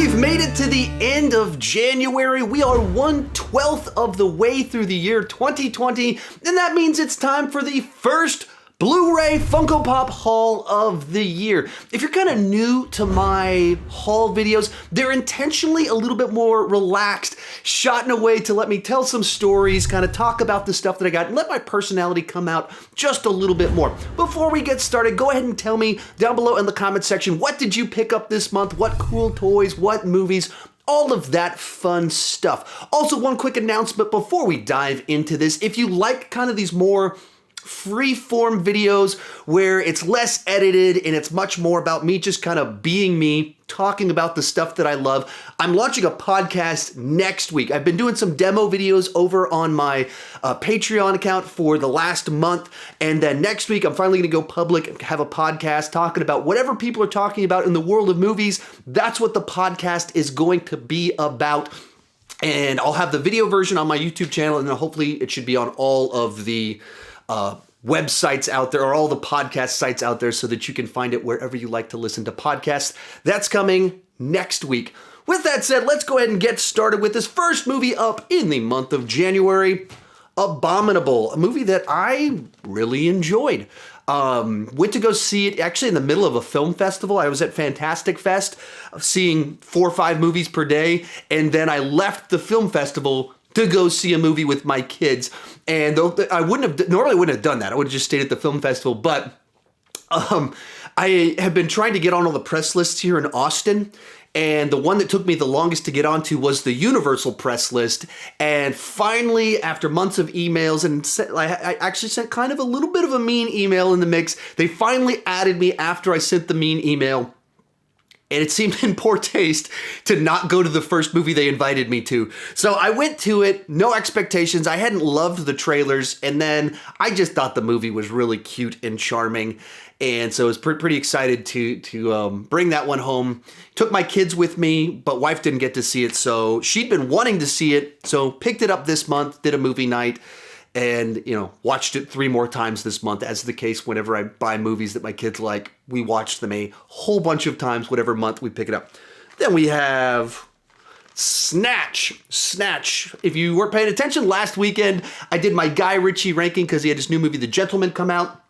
We've made it to the end of January. We are 1/12 of the way through the year 2020, and that means it's time for the first Blu-ray Funko Pop haul of the year. If you're kind of new to my haul videos, they're intentionally a little bit more relaxed, shot in a way to let me tell some stories, kind of talk about the stuff that I got, and let my personality come out just a little bit more. Before we get started, go ahead and tell me down below in the comment section, what did you pick up this month? What cool toys? What movies? All of that fun stuff. Also, one quick announcement before we dive into this. If you like kind of these more free-form videos where it's less edited and it's much more about me just kind of being me, talking about the stuff that I love, I'm launching a podcast next week. I've been doing some demo videos over on my Patreon account for the last month, and then next week I'm finally going to go public and have a podcast talking about whatever people are talking about in the world of movies. That's what the podcast is going to be about. And I'll have the video version on my YouTube channel, and then hopefully it should be on all of the websites out there, or all the podcast sites out there, so that you can find it wherever you like to listen to podcasts. That's coming next week. With that said, let's go ahead and get started with this first movie up in the month of January, Abominable, a movie that I really enjoyed. Went to go see it actually in the middle of a film festival. I was at Fantastic Fest, seeing 4 or 5 movies per day, and then I left the film festival to go see a movie with my kids. And I normally wouldn't have done that. I would have just stayed at the film festival. But I have been trying to get on all the press lists here in Austin. And the one that took me the longest to get onto was the Universal press list. And finally, after months of emails, and I actually sent kind of a little bit of a mean email in the mix, they finally added me after I sent the mean email. And it seemed in poor taste to not go to the first movie they invited me to. So I went to it, no expectations. I hadn't loved the trailers, and then I just thought the movie was really cute and charming. And so I was pretty excited to bring that one home. Took my kids with me, but wife didn't get to see it. So she'd been wanting to see it, so picked it up this month, did a movie night. And, watched it 3 more times this month, as the case whenever I buy movies that my kids like. We watch them a whole bunch of times, whatever month we pick it up. Then we have Snatch. Snatch. If you weren't paying attention, last weekend I did my Guy Ritchie ranking because he had his new movie, The Gentleman, come out.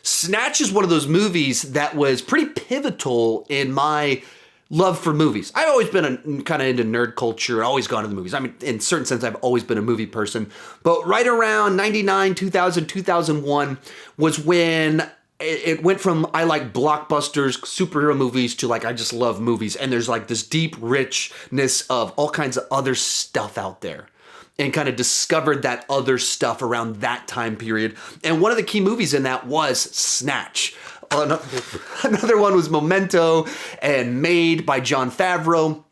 Snatch is one of those movies that was pretty pivotal in my love for movies. I've always been kind of into nerd culture, always gone to the movies. I mean, in a certain sense, I've always been a movie person. But right around 99, 2000, 2001 was when it went from I like blockbusters, superhero movies, to like I just love movies. And there's like this deep richness of all kinds of other stuff out there. And kind of discovered that other stuff around that time period. And one of the key movies in that was Snatch. Another one was Memento, and made by Jon Favreau.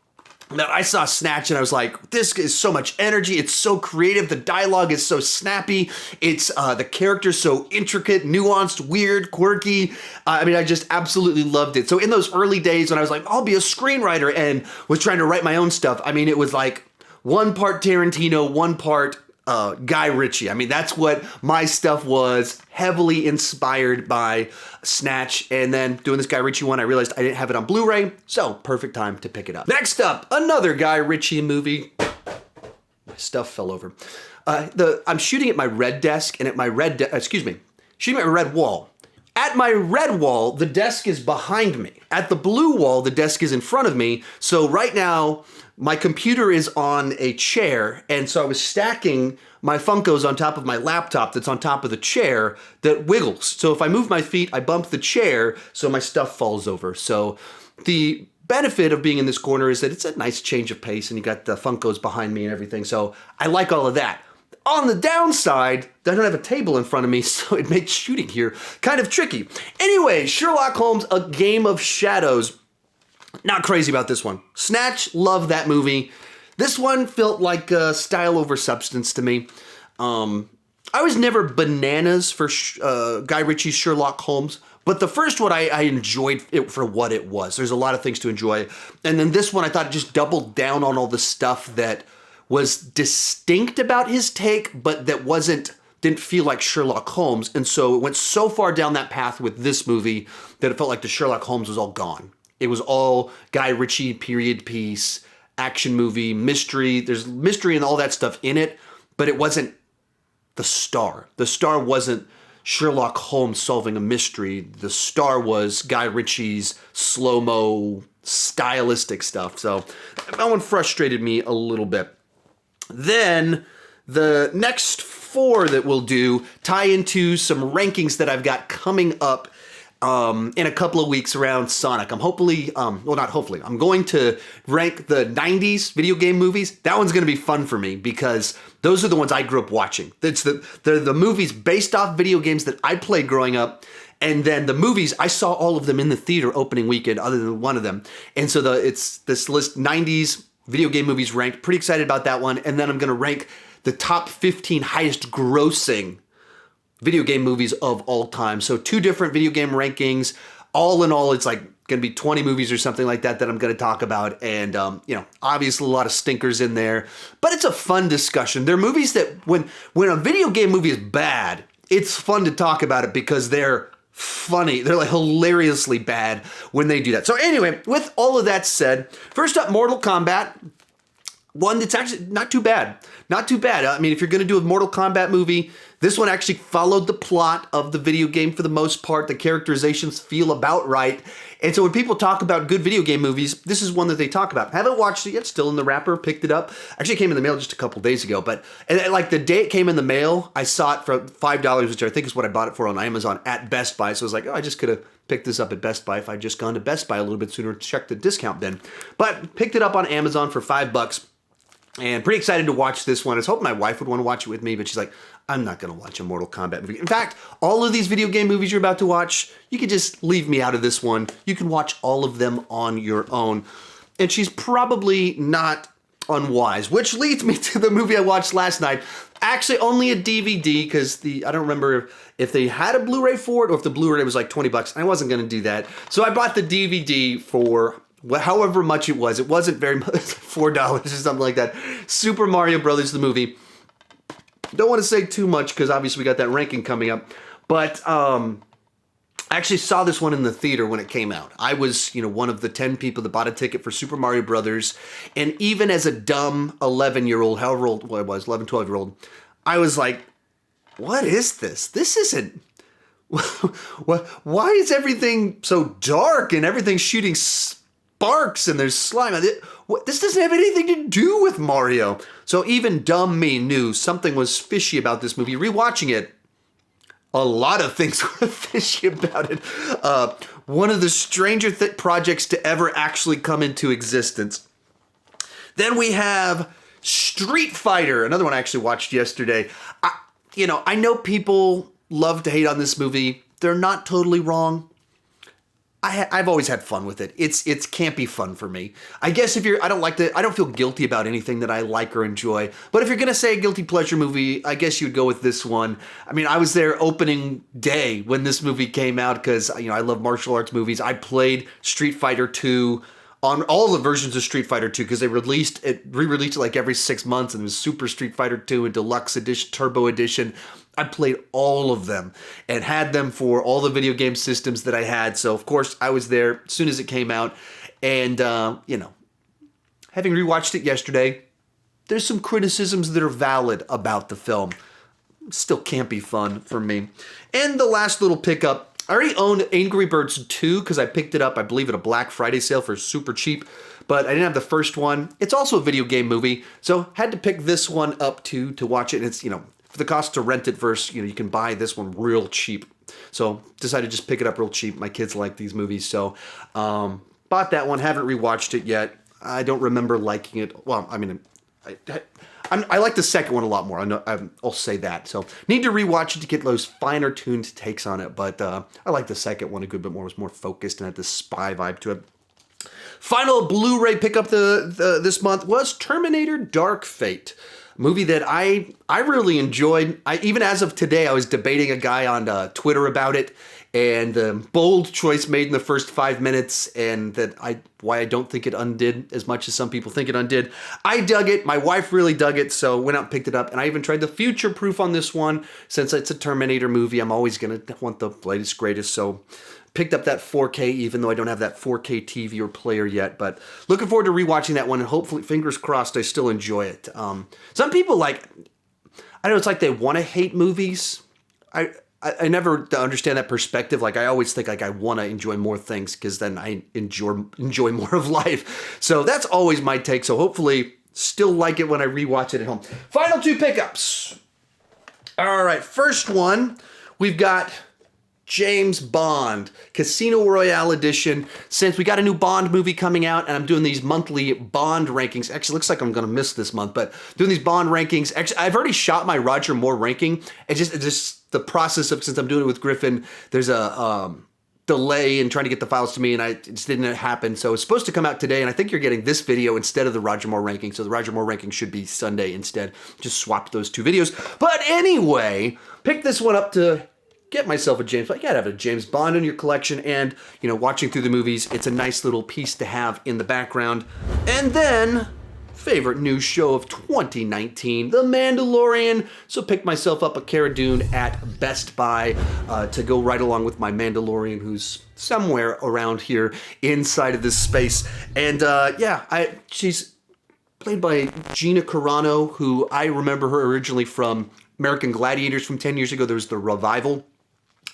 Now, I saw Snatch and I was like, this is so much energy. It's so creative. The dialogue is so snappy. It's the characters so intricate, nuanced, weird, quirky. I just absolutely loved it. So in those early days when I was like, I'll be a screenwriter, and was trying to write my own stuff, it was like 1 part Tarantino, 1 part Guy Ritchie. That's what my stuff was, heavily inspired by Snatch. And then doing this Guy Ritchie one, I realized I didn't have it on Blu-ray, so perfect time to pick it up. Next up, another Guy Ritchie movie. My stuff fell over. I'm shooting at my red desk, and at my shooting at my red wall. At my red wall, the desk is behind me. At the blue wall, the desk is in front of me. So right now, my computer is on a chair, and so I was stacking my Funkos on top of my laptop that's on top of the chair that wiggles. So if I move my feet, I bump the chair, so my stuff falls over. So the benefit of being in this corner is that it's a nice change of pace, and you got the Funkos behind me and everything. So I like all of that. On the downside, I don't have a table in front of me, so it makes shooting here kind of tricky. Anyway, Sherlock Holmes, A Game of Shadows. Not crazy about this one. Snatch, love that movie. This one felt like style over substance to me. I was never bananas for Guy Ritchie's Sherlock Holmes, but the first one I enjoyed it for what it was. There's a lot of things to enjoy. And then this one, I thought it just doubled down on all the stuff that was distinct about his take, but that didn't feel like Sherlock Holmes. And so it went so far down that path with this movie that it felt like the Sherlock Holmes was all gone. It was all Guy Ritchie period piece, action movie, mystery. There's mystery and all that stuff in it, but it wasn't the star. The star wasn't Sherlock Holmes solving a mystery. The star was Guy Ritchie's slow-mo stylistic stuff. So that one frustrated me a little bit. Then the next 4 that we'll do tie into some rankings that I've got coming up in a couple of weeks around Sonic. I'm I'm going to rank the 90s video game movies. That one's going to be fun for me because those are the ones I grew up watching. They're the movies based off video games that I played growing up. And then the movies, I saw all of them in the theater opening weekend other than one of them. And so it's this list, 90s video game movies ranked. Pretty excited about that one. And then I'm going to rank the top 15 highest grossing video game movies of all time. So 2 different video game rankings. All in all, it's like going to be 20 movies or something like that I'm going to talk about. And, obviously a lot of stinkers in there, but it's a fun discussion. They're movies that when a video game movie is bad, it's fun to talk about it because they're funny. They're like hilariously bad when they do that. So anyway, with all of that said, first up, Mortal Kombat. One that's actually not too bad. Not too bad. I mean, if you're going to do a Mortal Kombat movie, this one actually followed the plot of the video game for the most part. The characterizations feel about right. And so when people talk about good video game movies, this is one that they talk about. Haven't watched it yet, still in the wrapper, picked it up. Actually came in the mail just a couple days ago. But like the day it came in the mail, I saw it for $5, which I think is what I bought it for on Amazon at Best Buy. So I was like, I just could have picked this up at Best Buy if I'd just gone to Best Buy a little bit sooner to check the discount then. But picked it up on Amazon for $5. And pretty excited to watch this one. I was hoping my wife would want to watch it with me, but she's like, I'm not going to watch a Mortal Kombat movie. In fact, all of these video game movies you're about to watch, you could just leave me out of this one. You can watch all of them on your own. And she's probably not unwise, which leads me to the movie I watched last night. Actually, only a DVD, because I don't remember if they had a Blu-ray for it or if the Blu-ray was like $20. I wasn't going to do that. So I bought the DVD for however much it was. It wasn't very much, $4 or something like that. Super Mario Brothers, the movie. Don't want to say too much because obviously we got that ranking coming up. But I actually saw this one in the theater when it came out. I was, one of the 10 people that bought a ticket for Super Mario Brothers. And even as a dumb 11-year-old, however old I was, 11, 12-year-old, I was like, what is this? This isn't... Why is everything so dark and everything's shooting sparks and there's slime? This doesn't have anything to do with Mario. So even dumb me knew something was fishy about this movie. Rewatching it, a lot of things were fishy about it. One of the stranger projects to ever actually come into existence. Then we have Street Fighter, another one I actually watched yesterday. I know people love to hate on this movie. They're not totally wrong. I've always had fun with it. It's campy fun for me. I guess I don't feel guilty about anything that I like or enjoy. But if you're going to say a guilty pleasure movie, I guess you'd go with this one. I mean, I was there opening day when this movie came out because, I love martial arts movies. I played Street Fighter 2 on all the versions of Street Fighter 2 because they re-released it like every 6 months, and it was Super Street Fighter 2 and Deluxe Edition, Turbo Edition. I played all of them and had them for all the video game systems that I had. So, of course, I was there as soon as it came out. And, having rewatched it yesterday, there's some criticisms that are valid about the film. Still can't be fun for me. And the last little pickup, I already owned Angry Birds 2 because I picked it up, I believe, at a Black Friday sale for super cheap. But I didn't have the first one. It's also a video game movie, so had to pick this one up too to watch it. And it's, for the cost to rent it versus, you can buy this one real cheap. So decided to just pick it up real cheap. My kids like these movies, so bought that one. Haven't rewatched it yet. I don't remember liking it. Well, I mean, I like the second one a lot more. I'll say that. So need to rewatch it to get those finer tuned takes on it. But I like the second one a good bit more. It was more focused and had this spy vibe to it. Final Blu-ray pickup this month was Terminator Dark Fate. Movie that I really enjoyed. Even as of today, I was debating a guy on Twitter about it. and the bold choice made in the first 5 minutes, and why I don't think it undid as much as some people think it undid. I dug it. My wife really dug it, so went out and picked it up. And I even tried the future proof on this one. Since it's a Terminator movie, I'm always going to want the latest, greatest. So picked up that 4K, even though I don't have that 4K TV or player yet. But looking forward to rewatching that one, and hopefully, fingers crossed, I still enjoy it. Some people I know it's like they want to hate movies. I never understand that perspective. Like, I always think I want to enjoy more things because then I enjoy more of life. So that's always my take. So hopefully still like it when I rewatch it at home. Final 2 pickups. All right, first one, we've got James Bond, Casino Royale edition. Since we got a new Bond movie coming out, and I'm doing these monthly Bond rankings. Actually, looks like I'm going to miss this month, but doing these Bond rankings. Actually, I've already shot my Roger Moore ranking. It's just the process of, since I'm doing it with Griffin, there's a delay in trying to get the files to me, and it just didn't happen. So it's supposed to come out today, and I think you're getting this video instead of the Roger Moore ranking. So the Roger Moore ranking should be Sunday instead. Just swapped those 2 videos. But anyway, picked this one up to get myself a James Bond. You gotta have a James Bond in your collection, and watching through the movies, it's a nice little piece to have in the background. And then, favorite news show of 2019, The Mandalorian. So picked myself up a Cara Dune at Best Buy to go right along with my Mandalorian, who's somewhere around here inside of this space. And she's played by Gina Carano, who I remember her originally from American Gladiators from 10 years ago. There was the revival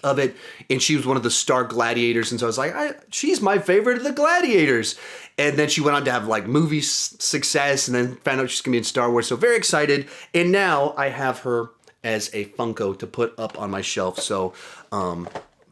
of it, and she was one of the star gladiators, and so I was like, she's my favorite of the gladiators. And then she went on to have movie success, and then found out she's gonna be in Star Wars, so very excited. And now I have her as a Funko to put up on my shelf. So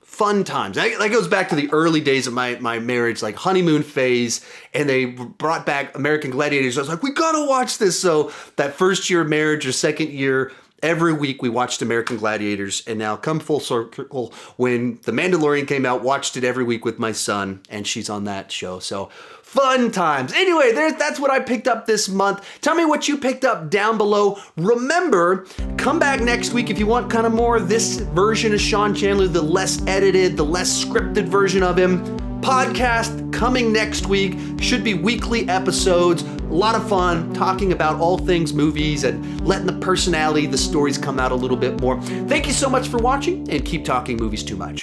fun times. That goes back to the early days of my marriage, like honeymoon phase, and they brought back American Gladiators. I was like, we gotta watch this. So that first year of marriage or second year, every week we watched American Gladiators, and now come full circle when The Mandalorian came out, watched it every week with my son, and she's on that show. So fun times. Anyway, that's what I picked up this month. Tell me what you picked up down below. Remember, come back next week if you want kind of more of this version of Sean Chandler, the less edited, the less scripted version of him. Podcast coming next week. Should be weekly episodes. A lot of fun talking about all things movies and letting the personality, the stories come out a little bit more. Thank you so much for watching, and keep talking movies too much.